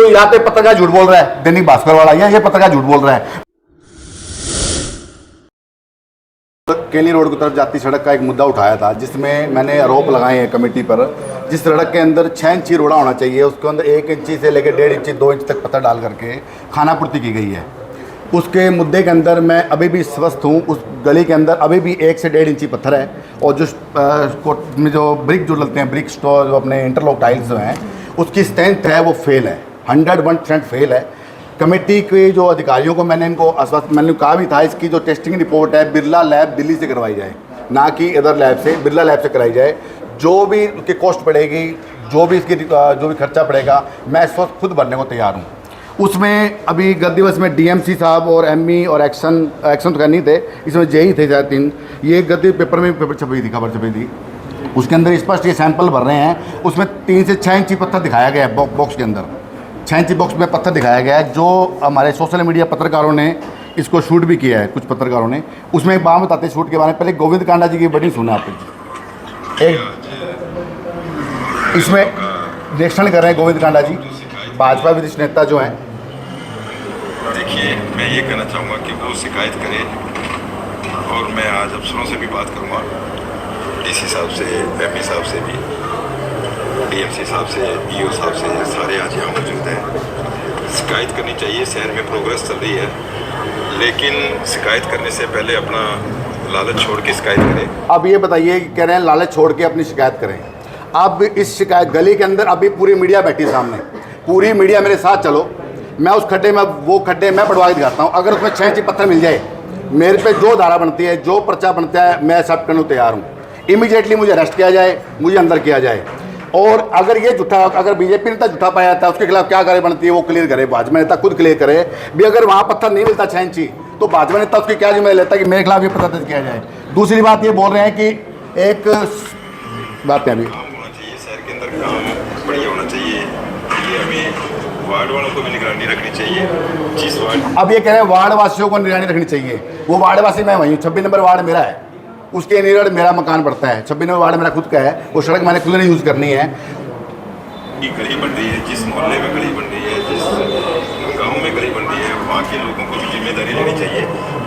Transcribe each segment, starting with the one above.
तो यहाँ पे पत्रकार झूठ बोल रहा है, दैनिक भास्कर वाला, ये पत्रकार झूठ बोल रहा है। केली रोड की तरफ जाती सड़क का एक मुद्दा उठाया था, जिसमें मैंने आरोप लगाए हैं कमेटी पर। जिस सड़क के अंदर 6 इंची रोड़ा होना चाहिए, उसके अंदर 1 इंची से लेकर 1.5 इंची 2 इंच तक पत्थर डाल करके खानापूर्ति की गई है। उसके मुद्दे के अंदर मैं अभी भी स्वस्थ हूँ। उस गली के अंदर अभी भी 1 से 1.5 इंची पत्थर है, और जो ब्रिक जो डलते हैं, ब्रिक स्टोर जो अपने इंटरलॉक टाइल्स जो हैं, उसकी स्ट्रेंथ है वो फेल है, 101% फेल है। कमेटी के जो अधिकारियों को मैंने इनको आश्वस्त, मैंने कहा भी था इसकी जो टेस्टिंग रिपोर्ट है बिरला लैब दिल्ली से करवाई जाए, ना कि अदर लैब से, बिरला लैब से कराई जाए। जो भी उसकी कॉस्ट पड़ेगी, जो भी खर्चा पड़ेगा, मैं इस वक्त खुद भरने को तैयार हूँ। उसमें अभी गत दिवस में डीएमसी साहब और एमई और एक्शन तो करनी थे, इसमें जेई थे शायद 3, ये गत पेपर में खबर छपी थी। उसके अंदर स्पष्ट ये सैंपल भर रहे हैं, उसमें 3 से 6 इंची पत्थर दिखाया गया है बॉक्स के अंदर, 6 इंची बॉक्स में पत्थर दिखाया गया है। जो हमारे सोशल मीडिया पत्रकारों ने इसको शूट भी किया है, कुछ पत्रकारों ने। उसमें एक बात बताते हैं शूट के बारे में। पहले गोविंद कांडा जी की बड़ी सुना आपने, एक इसमें रिएक्शन कर रहे हैं गोविंद कांडा जी, भाजपा विदिष्ट नेता जो हैं। देखिए, मैं ये कहना चाहूँगा कि वो शिकायत करें, और मैं आज अफसरों से भी बात करूँगा, डीसी साहब से, एमई साहब से भी, डीएमसी साहब से, ईओ साहब से, सारे आज यहाँ मौजूद हैं। शिकायत करनी चाहिए, शहर में प्रोग्रेस चल रही है, लेकिन शिकायत करने से पहले अपना लालच छोड़ के शिकायत करें। अब ये बताइए, कह रहे हैं लालच छोड़ के अपनी शिकायत करें। अब इस शिकायत गली के अंदर अभी पूरी मीडिया बैठी सामने, पूरी मीडिया मेरे साथ चलो, मैं उस खड्डे में, वो खड्डे मैं पड़वा के दिखाता हूँ। अगर उसमें 6 इंची पत्थर मिल जाए, मेरे पे जो धारा बनती है, जो पर्चा बनता है, मैं एक्सेप्ट करने को तैयार हूँ। इमीडिएटली मुझे अरेस्ट किया जाए, मुझे अंदर किया जाए। और अगर ये झूठा, अगर बीजेपी नेता झूठा पाया जाता है, उसके खिलाफ क्या कार्रवाई बनती है वो क्लियर करे, भाजपा नेता खुद क्लियर करे भी। अगर वहाँ पत्थर नहीं मिलता 6 इंची, तो भाजपा नेता उसकी क्या जिम्मेदारी लेता है कि मेरे खिलाफ ये पत्थर दर्ज किया जाए। दूसरी बात ये बोल रहे हैं कि एक बात है, अभी होना चाहिए शहर के अंदर काम बढ़िया होना चाहिए, ये हमें वार्ड वालों को भी निगरानी रखनी चाहिए। जिस वार्ड, अब ये कह रहे हैं वार्ड वासियों को निगरानी रखनी चाहिए, वो वार्ड वासी मैं वही हूँ, 26 नंबर वार्ड मेरा है, उसके नियर मेरा मकान पड़ता है, 26 नंबर वार्ड मेरा खुद का है, वो सड़क मैंने खुद नहीं यूज़ करनी है। गली बन रही है, जिस मोहल्ले में गली बन रही है, जिस गांव में गली बन रही है, वहाँ के लोगों को भी जिम्मेदारी लेनी चाहिए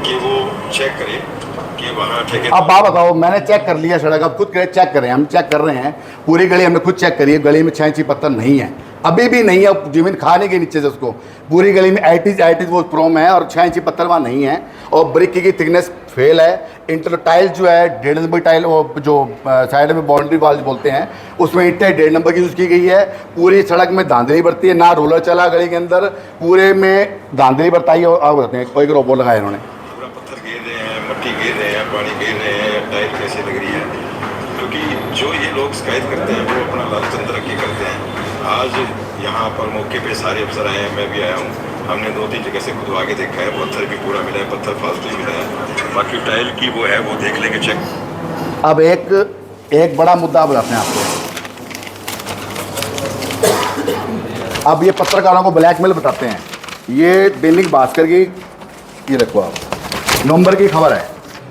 कि वो चेक करें कि वहाँ ठेके। अब बात बताओ, मैंने चेक कर लिया सड़क, अब खुद चेक करें, हम चेक कर रहे हैं पूरी गली, हमने खुद चेक करी है, गली में 6 इंची पत्थर नहीं है, अभी भी नहीं है, जमीन खाने के नीचे से उसको, पूरी गली में 80 वो प्रोम है, और 6 इंची पत्थर वहाँ नहीं है, और ब्रिक की थिकनेस फेल है। इंटर टाइल जो है 1.5 नंबर टाइल, वो जो साइड में बाउंड्री वाल बोलते हैं, उसमें ईंटें 1.5 नंबर की यूज़ की गई है। पूरी सड़क में धांधली बरती है, ना रोलर चला गली के अंदर, पूरे में धांधली बरताई। और आप बताते हैं, कोई रोबो लगाया इन्होंने, पत्थर गिर रहे हैं, मट्टी गिर रहे हैं, पानी गिर रहे हैं, टाइल कैसे लग रही है, क्योंकि जो ये लोग शिकायत करते हैं वो अपना लालच अंदर रख के करते हैं। आज यहाँ पर मौके पे सारे अफसर आए हैं, मैं भी आया हूँ, हमने 2-3 जगह से खुदवा के देखा है, पत्थर भी पूरा मिला है, पत्थर फालतू ही मिला है, बाकी टाइल की वो है, वो देख लेंगे चेक। अब एक बड़ा मुद्दा बताते हैं आपको। अब ये पत्रकारों को ब्लैकमेल बताते हैं, ये दैनिक भास्कर की, ये देखो आप, नवंबर की खबर है,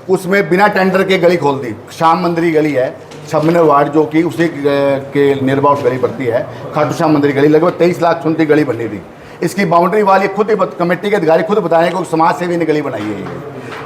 उसमें बिना टेंडर के गली खोल दी। श्याम मंदिर गली है, 26 वार्ड, जो कि उसी के नियर अबाउट गली पड़ती है, खाटू श्याम मंदिर गली, लगभग 23 लाख सुनती गली बनी थी। इसकी बाउंड्री वाली खुद ही कमेटी के अधिकारी खुद बता रहे हैं कि समाज सेवी ने गली बनाई है, ये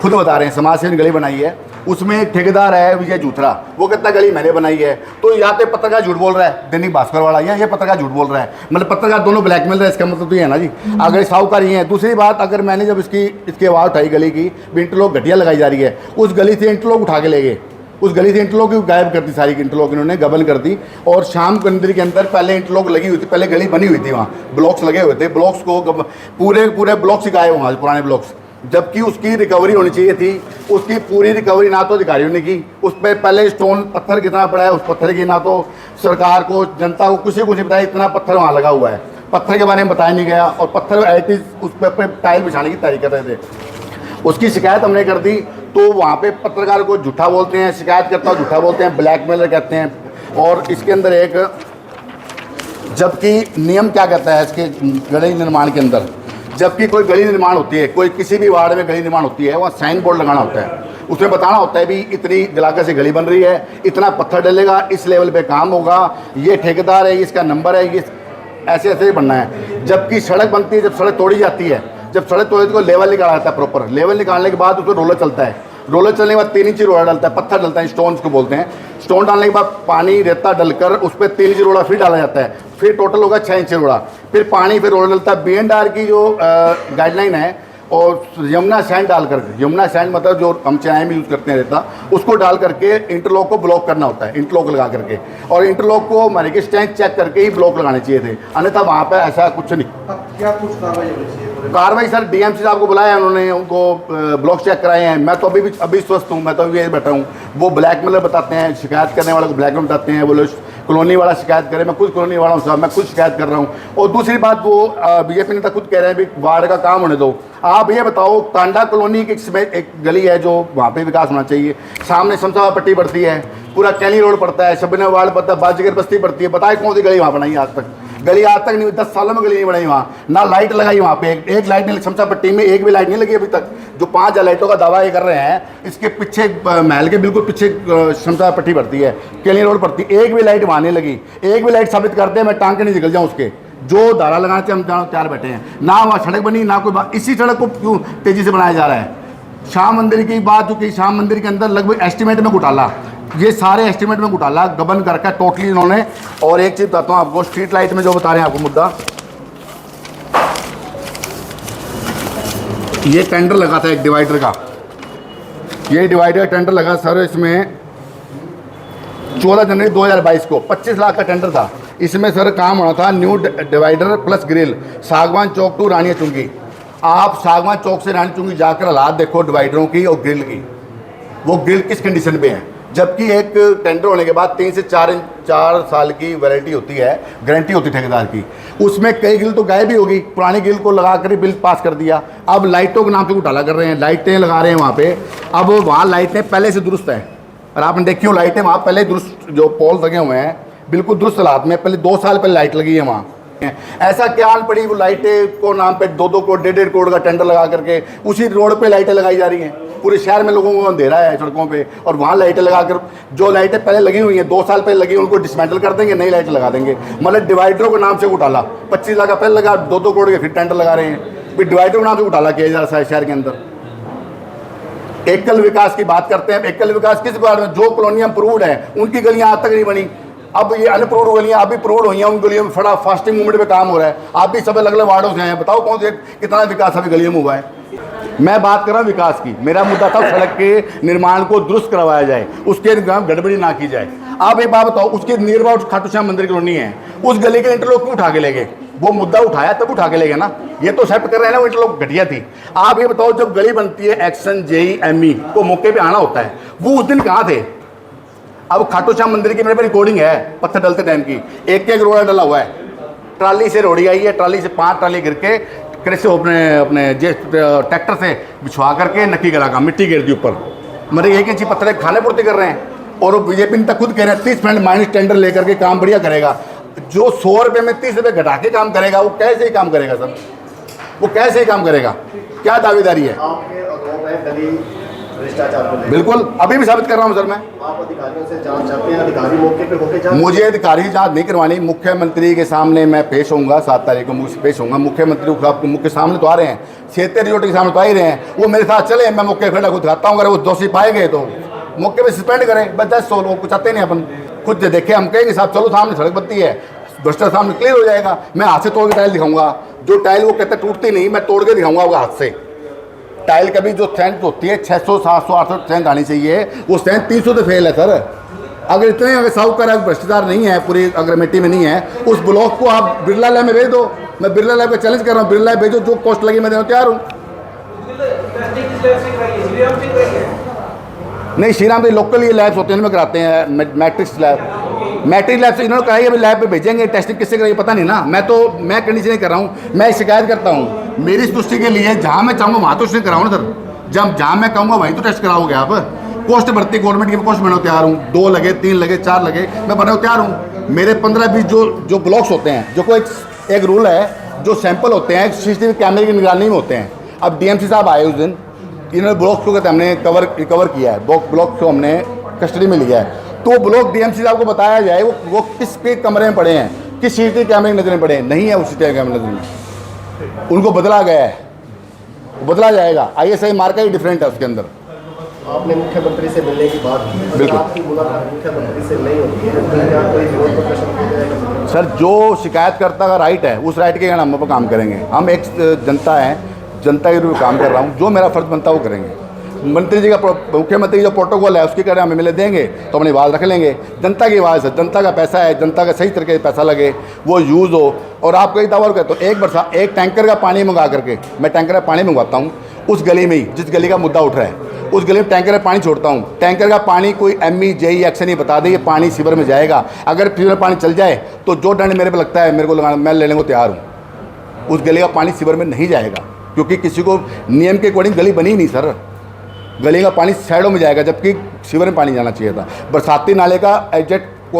खुद बता रहे हैं समाज सेवी ने गली बनाई है। उसमें एक ठेकेदार है विजय जूथरा, वो कहता गली मैंने बनाई है। तो यहाँ पे पत्रकार झूठ बोल रहा है, दैनिक भास्कर वाला, या ये पत्रकार झूठ बोल रहा है, मतलब पत्रकार दोनों ब्लैकमेल रहे, इसका मतलब तो ये है ना जी, अगर साहूकार ही है। दूसरी बात, अगर मैंने जब इसकी आवाज़ उठाई गली की, इंटरलॉक घटिया लगाई जा रही है, उस गली से इंटरलॉक उठा के ले गए, उस गली से इंटरलॉक गायब कर दी, सारी इंटरलॉक इन्होंने गबन कर दी। और शाम मंदिर के अंदर पहले इंटरलॉक लगी हुई थी, पहले गली बनी हुई थी, वहाँ ब्लॉक्स लगे हुए थे, ब्लॉक्स को पूरे ब्लॉक्स ही गायब वहाँ पुराने ब्लॉक्स, जबकि उसकी रिकवरी होनी चाहिए थी। उसकी पूरी रिकवरी ना तो अधिकारियों ने की, उस पर पहले स्टोन पत्थर कितना पड़ा है, उस पत्थर की ना तो सरकार को, जनता को, किसी को नहीं बताया इतना पत्थर वहाँ लगा हुआ है, पत्थर के बारे में बताया नहीं गया। और पत्थर उस पर टाइल बिछाने की तैयारी कर रहे थे, उसकी शिकायत हमने कर दी। तो वहाँ पे पत्रकार को झूठा बोलते हैं, शिकायत करता झूठा बोलते हैं, ब्लैकमेलर कहते हैं। और इसके अंदर एक, जबकि नियम क्या कहता है इसके गली निर्माण के अंदर, जबकि कोई गली निर्माण होती है, कोई किसी भी वार्ड में गली निर्माण होती है, वहाँ साइन बोर्ड लगाना होता है, उसमें बताना होता है भी इतनी इलाके से गली बन रही है, इतना पत्थर डलेगा, इस लेवल पे काम होगा, ये ठेकेदार है, इसका नंबर है, ये ऐसे ऐसे ही बनना है। जबकि सड़क बनती है, जब सड़क तोड़ी जाती है, जब सड़क तोड़ी तो लेवल निकाला जाता है प्रॉपर। लेवल निकालने के बाद उसमें रोलर चलता है, रोलर चलने के बाद 3 इंची रोलर डलता है, पत्थर डलता है, स्टोन्स को बोलते हैं। स्टोन डालने के बाद पानी रेता डलकर उस पर 3 इंची रोड़ा फिर डाला जाता है, फिर टोटल होगा 6 इंची रोड़ा, फिर पानी, फिर रोलर डलता है। BNR की जो गाइडलाइन है, और यमुना सैंड डाल करके, यमुना सैंड मतलब जो हम चेन्नई में यूज़ करते हैं रेता, उसको डाल करके इंटरलॉक को ब्लॉक करना होता है, इंटरलॉक लगा करके। और इंटरलॉक को हमारे की स्ट्रेंथ चेक करके ही ब्लॉक लगाने चाहिए थे, अन्यथा वहाँ पे ऐसा कुछ नहीं। क्या कुछ कार्रवाई होनी चाहिए? कार्रवाई सर DMC साहब को बुलाया उन्होंने, उनको ब्लॉक चेक कराए हैं। मैं तो अभी स्वस्थ हूँ, मैं तो अभी यही बैठा हूँ। वो ब्लैकमेलर बताते हैं, शिकायत करने वाले को ब्लैकमेल बताते हैं, बोले कॉलोनी वाला शिकायत करे। मैं खुद कॉलोनी वाला हूँ साहब, मैं खुद शिकायत कर रहा हूँ। और दूसरी बात, वो BJP नेता खुद कह रहे हैं भी वार्ड का काम होने दो। आप ये बताओ, टांडा कॉलोनी की एक गली है जो वहाँ पे विकास होना चाहिए, सामने शमशाबाद पट्टी पड़ती है, पूरा कैली रोड पड़ता है, शबीना वार्ड पड़ता है, बाजीगर बस्ती पड़ती है। बताए कौन सी गली वहाँ बनाई आज तक? गली आज तक नहीं हुई, 10 सालों में गली नहीं बनाई वहाँ, ना लाइट लगाई वहाँ पे। एक लाइट नहीं, शमशा पट्टी में एक भी लाइट नहीं लगी अभी तक। जो 5 लाइटों का दावा ये कर रहे हैं, इसके पीछे महल के बिल्कुल पीछे शमशा पट्टी पड़ती है, केली रोड पड़ती है, एक भी लाइट वहाँ नहीं लगी। एक भी लाइट साबित करते हैं, मैं टांग के नहीं निकल जाऊँ उसके। जो धारा लगाने से हम तैयार बैठे हैं, ना वहाँ सड़क बनी ना कोई बात। इसी सड़क को क्यों तेज़ी से बनाया जा रहा है? श्याम मंदिर की बात, जो कि श्याम मंदिर के अंदर लगभग एस्टिमेट में घोटाला, ये सारे एस्टिमेट में घोटाला गबन कर रखा टोटली इन्होंने। और एक चीज़ बताता हूँ आपको, स्ट्रीट लाइट में जो बता रहे हैं आपको मुद्दा, ये टेंडर लगा था एक डिवाइडर का, ये डिवाइडर का टेंडर लगा सर, इसमें 14 जनवरी 2022 को 25 लाख का टेंडर था। इसमें सर काम होना था न्यू डिवाइडर प्लस ग्रिल, सागवान चौक टू रानिया चुंगी। आप सागवान चौक से रानी चुंगी जाकर हालात देखो डिवाइडरों की और ग्रिल की, वो ग्रिल किस कंडीशन पे है। जबकि एक टेंडर होने के बाद 3 से 4 साल की वारंटी होती है, गारंटी होती है ठेकेदार की। उसमें कई ग्रिल तो गायब भी होगी, पुरानी ग्रिल को लगा कर ही बिल पास कर दिया। अब लाइटों के नाम पे घोटाला कर रहे हैं, लाइटें लगा रहे हैं वहाँ पे। अब वहाँ लाइटें पहले से दुरुस्त हैं, और आपने देखी हो लाइटें वहाँ पहले दुरुस्त, जो पोल लगे हुए हैं बिल्कुल दुरुस्त हालात में, पहले 2 साल पहले लाइट लगी है वहाँ। ऐसा क्या आन पड़ी, वो लाइटें को नाम पे 2-2 करोड़ 1.5 करोड़ का टेंडर लगा करके उसी रोड पे लाइटें लगाई जा रही हैं। पूरे शहर में लोगों को अंधेरा है सड़कों पे, और वहाँ लाइटें लगाकर, जो लाइटें पहले लगी हुई हैं 2 साल पहले लगी, उनको डिसमेंटल कर देंगे, नई लाइटें लगा देंगे। मतलब डिवाइडरों के नाम से घोटाला, 25 लाख का पहले लगा, 2-2 करोड़ के फिर टेंडर लगा रहे हैं। फिर डिवाइडरों के नाम से घोटाला किया जा रहा है शहर के अंदर। एकल विकास की बात करते हैं, एकल विकास किस बात में? जो कॉलोनियाँ अप्रूव्ड हैं उनकी गलियाँ आज तक नहीं बनी। अब ये अनअप्रूव्ड गलियाँ अभी अप्रूव्ड हुई हैं, उन गलियों में फटा फास्टिंग मूवमेंट पे काम हो रहा है। आप भी सब अलग अलग वार्डों से हैं, बताओ कौन से कितना विकास अभी गलियों में हुआ है? मैं बात कर रहा हूँ विकास की, मेरा मुद्दा था सड़क के निर्माण को दुरुस्त करवाया जाए, उसके गड़बड़ी ना की जाए। आप एक बात बताओ, उसके नियर अबाउट खाटू श्याम मंदिर की कॉलोनी है, उस गली के इंटरलॉक क्यों उठा के ले गए? वो मुद्दा उठाया तब उठा के ले गए ना, ये तो एक्सेप्ट कर रहे हैं ना वो इंटरलॉक घटिया थी। आप ये बताओ, जब गली बनती है एक्शन JEME को मौके पे आना होता है, वो उस दिन कहाँ थे? अब खाटू श्याम मंदिर की मेरे पे रिकॉर्डिंग है पत्थर डलते टाइम की, एक रोड़ा डला हुआ है, ट्राली से रोड़ी आई है, ट्राली से 5 ट्राली गिर के कृषि अपने ट्रैक्टर से बिछवा करके नक्की करा का मिट्टी गिर दी ऊपर, मतलब 1 इंची पत्थर खाने पूर्ति कर रहे हैं। और BJP नेता खुद कह रहे हैं 30% माइनस टेंडर लेकर के काम बढ़िया करेगा। जो 100 रुपये में 30 रुपये घटा के काम करेगा, वो कैसे ही काम करेगा सर? वो कैसे ही काम करेगा? क्या दावेदारी है? बिल्कुल, अभी भी साबित कर रहा हूँ सर। मैं आप अधिकारियों से जांच चाहते हैं, अधिकारी मौके पे होके जांच? मुझे अधिकारी जांच नहीं करवानी, मुख्यमंत्री के सामने मैं पेश होऊंगा, 7 तारीख को पेश होऊंगा। मुख्यमंत्री को मुख्य सामने तो आ रहे हैं, क्षेत्रीय रिजोर्ट के सामने तो आ ही रहे हैं, वो मेरे साथ चले, मैं मुख्य खड़ा खुद खाता हूँ। अगर वो दोषी पाए गए तो मौके पे सस्पेंड करें, बस 10 लोग कुछ आते नहीं, अपन खुद देखे, हम कहेंगे साहब चलो सामने सड़क बनती है, भ्रष्टाचार सामने क्लियर हो जाएगा। मैं हाथ से तोड़ के टाइल दिखाऊंगा, जो टाइल वो कहते टूटती नहीं, मैं तोड़ के दिखाऊंगा वो हाथ से। टाइल कभी जो स्ट्रेंथ होती है 600 700 800 स्ट्रेंथ आनी चाहिए, वो स्ट्रेंथ 300 तो फेल है सर। अगर साहूकार भ्रष्टाचार नहीं है, पूरी अग्रमेटी में नहीं है, उस ब्लॉक को आप बिरला लैब में भेज दो। मैं बिरला लैब को चैलेंज कर रहा हूँ, बिरला लैब भेजो, जो कॉस्ट लगी मैं देना तैयार हूँ। नहीं, श्री राम के लोकल ये लैब्स होते हैं, उनमें कराते हैं मैट्रिक्स लैब से इन्होंने कहा है कि लैब पे भेजेंगे, टेस्टिंग किससे करेंगे पता नहीं ना। मैं कंडीशन नहीं कर रहा हूँ, मैं शिकायत करता हूँ मेरी तुष्टि के लिए। जहाँ मैं चाहूँगा वहाँ तो टेस्ट कराऊँ ना सर, जहाँ मैं कहूँगा वहीं तो टेस्ट कराओगे आप। पोस्ट भर्ती गवर्नमेंट की पोस्ट बनाने तैयार हूँ, 2 लगे 3 लगे 4 लगे, मैं बनाने तैयार हूँ। मेरे 15-20 जो ब्लॉक्स होते हैं, जो कोई एक रूल है, जो सैंपल होते हैं CCTV कैमरे की निगरानी में होते हैं। अब DMC साहब आए उस दिन, इन्होंने ब्लॉक्स को कहते हमने रिकवर किया है, ब्लॉक को हमने कस्टडी में लिया है। तो ब्लॉक DMC साहब को बताया जाए वो किस के कमरे में पड़े हैं, किस CCTV कैमरे की नजर में पड़े हैं? नहीं है उस CCTV कैमरे नजर में, उनको बदला गया है, बदला जाएगा। ISI मार्क का ही डिफरेंट है उसके अंदर। आपने मुख्यमंत्री से मिलने की बात की, अगर बिल्कुल। आपकी मुलाकात मुख्यमंत्री से नहीं होती है तो क्या कोई विरोध प्रदर्शन किया जाएगा? सर, जो शिकायतकर्ता का राइट है उस राइट के हम पर काम करेंगे। हम एक जनता है, जनता के रूप में काम कर रहा हूँ, जो मेरा फर्ज बनता है वो करेंगे। मंत्री जी का मुख्यमंत्री जी जो प्रोटोकॉल है उसके कारण हमें मिले देंगे तो अपनी आवाज़ रख लेंगे। जनता की आवाज़ है, जनता का पैसा है, जनता का सही तरीके से पैसा लगे, वो यूज़ हो। और आप कई दावा कहते तो एक टैंकर का पानी मंगा करके, मैं टैंकर का पानी मंगवाता हूँ उस गली में ही जिस गली का मुद्दा उठ रहा है, उस गली में टैंकर का पानी छोड़ता हूँ। टैंकर का पानी कोई ME JE एक्शन नहीं बता दे ये पानी सीवर में जाएगा। अगर सीवर में पानी चल जाए तो जो दंड मेरे पे लगता है मेरे को लगाना, मैं लेने को तैयार हूँ। उस गली का पानी सीवर में नहीं जाएगा क्योंकि किसी को नियम के अकॉर्डिंग गली बनी नहीं सर। गली का पानी साइडों में जाएगा जबकि सीवर में पानी जाना चाहिए था। बरसाती नाले का एग्जैक्ट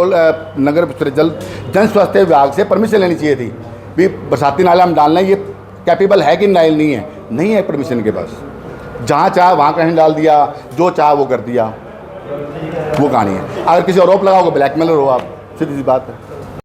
नगर जन स्वास्थ्य विभाग से परमिशन लेनी चाहिए थी भी बरसाती नाला हम डालना है, ये कैपेबल है कि नहीं है, नहीं है परमिशन के पास। जहाँ चाह वहाँ कहीं डाल दिया, जो चाह वो कर दिया, वो कहानी है। अगर किसी आरोप लगाओगे ब्लैकमेलर हो आप, सीधी सी बात है।